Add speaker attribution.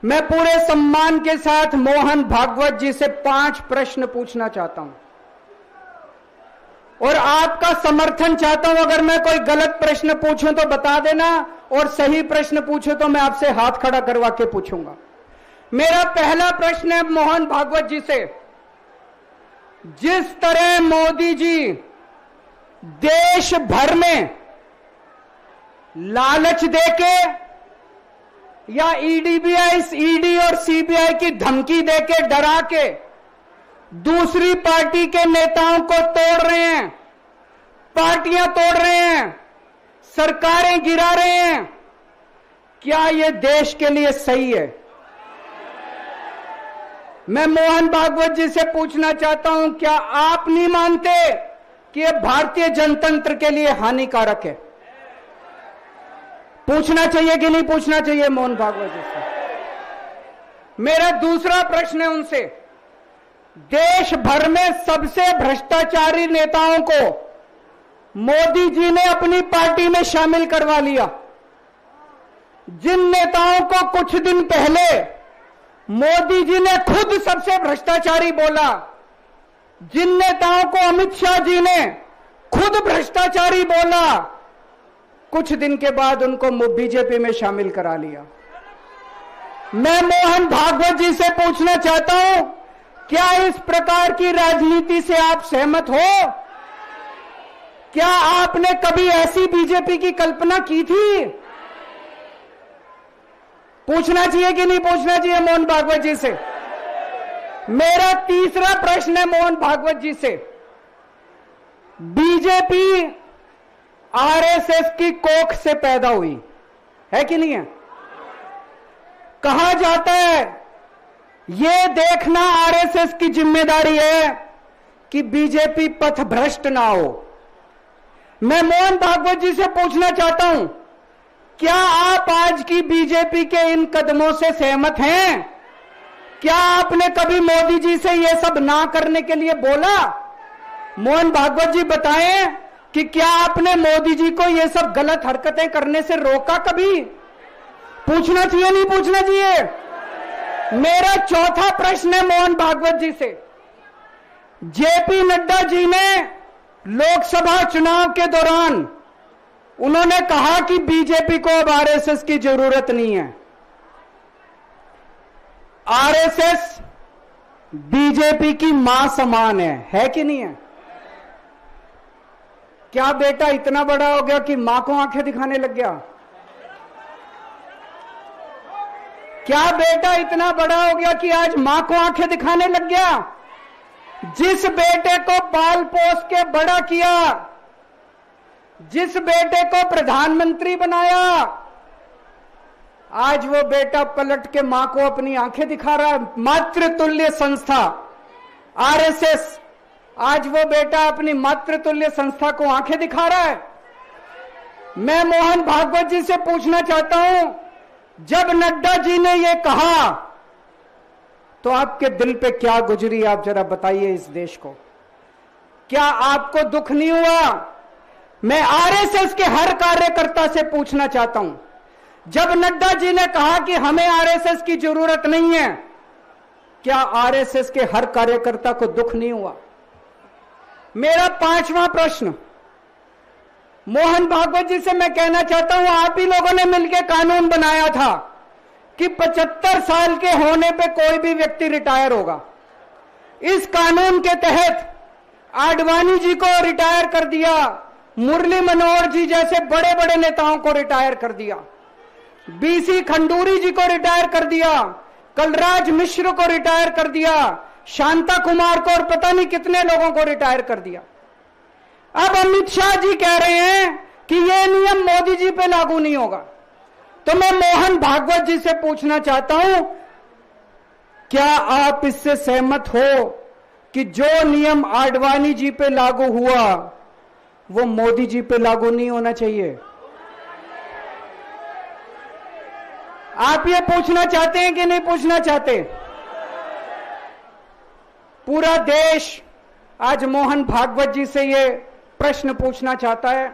Speaker 1: मैं पूरे सम्मान के साथ मोहन भागवत जी से 5 प्रश्न पूछना चाहता हूं और आपका समर्थन चाहता हूं। अगर मैं कोई गलत प्रश्न पूछूं तो बता देना, और सही प्रश्न पूछूं तो मैं आपसे हाथ खड़ा करवा के पूछूंगा। मेरा पहला प्रश्न है मोहन भागवत जी से। जिस तरह मोदी जी देश भर में लालच देके या ईडी और सीबीआई की धमकी देके डरा के दूसरी पार्टी के नेताओं को तोड़ रहे हैं, पार्टियां तोड़ रहे हैं, सरकारें गिरा रहे हैं, क्या यह देश के लिए सही है? मैं मोहन भागवत जी से पूछना चाहता हूं, क्या आप नहीं मानते कि यह भारतीय जनतंत्र के लिए हानिकारक है? पूछना चाहिए कि नहीं पूछना चाहिए मोहन भागवत जी से? मेरा दूसरा प्रश्न है उनसे। देश भर में सबसे भ्रष्टाचारी नेताओं को मोदी जी ने अपनी पार्टी में शामिल करवा लिया। जिन नेताओं को कुछ दिन पहले मोदी जी ने खुद सबसे भ्रष्टाचारी बोला, जिन नेताओं को अमित शाह जी ने खुद भ्रष्टाचारी बोला, कुछ दिन के बाद उनको बीजेपी में शामिल करा लिया। मैं मोहन भागवत जी से पूछना चाहता हूं, क्या इस प्रकार की राजनीति से आप सहमत हो? क्या आपने कभी ऐसी बीजेपी की कल्पना की थी? पूछना चाहिए कि नहीं पूछना चाहिए मोहन भागवत जी से? मेरा तीसरा प्रश्न है मोहन भागवत जी से। बीजेपी आरएसएस की कोख से पैदा हुई है कि नहीं है? कहा जाता है यह देखना आरएसएस की जिम्मेदारी है कि बीजेपी पथभ्रष्ट ना हो। मैं मोहन भागवत जी से पूछना चाहता हूं, क्या आप आज की बीजेपी के इन कदमों से सहमत हैं? क्या आपने कभी मोदी जी से यह सब ना करने के लिए बोला? मोहन भागवत जी बताएं कि क्या आपने मोदी जी को यह सब गलत हरकतें करने से रोका कभी? पूछना चाहिए नहीं पूछना चाहिए? मेरा चौथा प्रश्न है मोहन भागवत जी से। जेपी नड्डा जी ने लोकसभा चुनाव के दौरान उन्होंने कहा कि बीजेपी को अब आरएसएस की जरूरत नहीं है। आरएसएस बीजेपी की मां समान है कि नहीं है? क्या बेटा इतना बड़ा हो गया कि मां को आंखें दिखाने लग गया? क्या बेटा इतना बड़ा हो गया कि आज मां को आंखें दिखाने लग गया? जिस बेटे को पाल पोस के बड़ा किया, जिस बेटे को प्रधानमंत्री बनाया, आज वो बेटा पलट के मां को अपनी आंखें दिखा रहा है। मातृतुल्य संस्था आरएसएस, आज वो बेटा अपनी मातृतुल्य संस्था को आंखें दिखा रहा है। मैं मोहन भागवत जी से पूछना चाहता हूं, जब नड्डा जी ने ये कहा तो आपके दिल पे क्या गुजरी, आप जरा बताइए इस देश को। क्या आपको दुख नहीं हुआ? मैं आरएसएस के हर कार्यकर्ता से पूछना चाहता हूं, जब नड्डा जी ने कहा कि हमें आरएसएस की जरूरत नहीं है, क्या आरएसएस के हर कार्यकर्ता को दुख नहीं हुआ? मेरा पांचवा प्रश्न मोहन भागवत जी से मैं कहना चाहता हूं, आप ही लोगों ने मिलकर कानून बनाया था कि 75 साल के होने पे कोई भी व्यक्ति रिटायर होगा। इस कानून के तहत आडवाणी जी को रिटायर कर दिया, मुरली मनोहर जी जैसे बड़े बड़े नेताओं को रिटायर कर दिया, बीसी खंडूरी जी को रिटायर कर दिया, कलराज मिश्र को रिटायर कर दिया, शांता कुमार को और पता नहीं कितने लोगों को रिटायर कर दिया। अब अमित शाह जी कह रहे हैं कि यह नियम मोदी जी पे लागू नहीं होगा। तो मैं मोहन भागवत जी से पूछना चाहता हूं, क्या आप इससे सहमत हो कि जो नियम आडवाणी जी पे लागू हुआ वो मोदी जी पे लागू नहीं होना चाहिए? आप ये पूछना चाहते हैं कि नहीं पूछना चाहते? पूरा देश आज मोहन भागवत जी से ये प्रश्न पूछना चाहता है।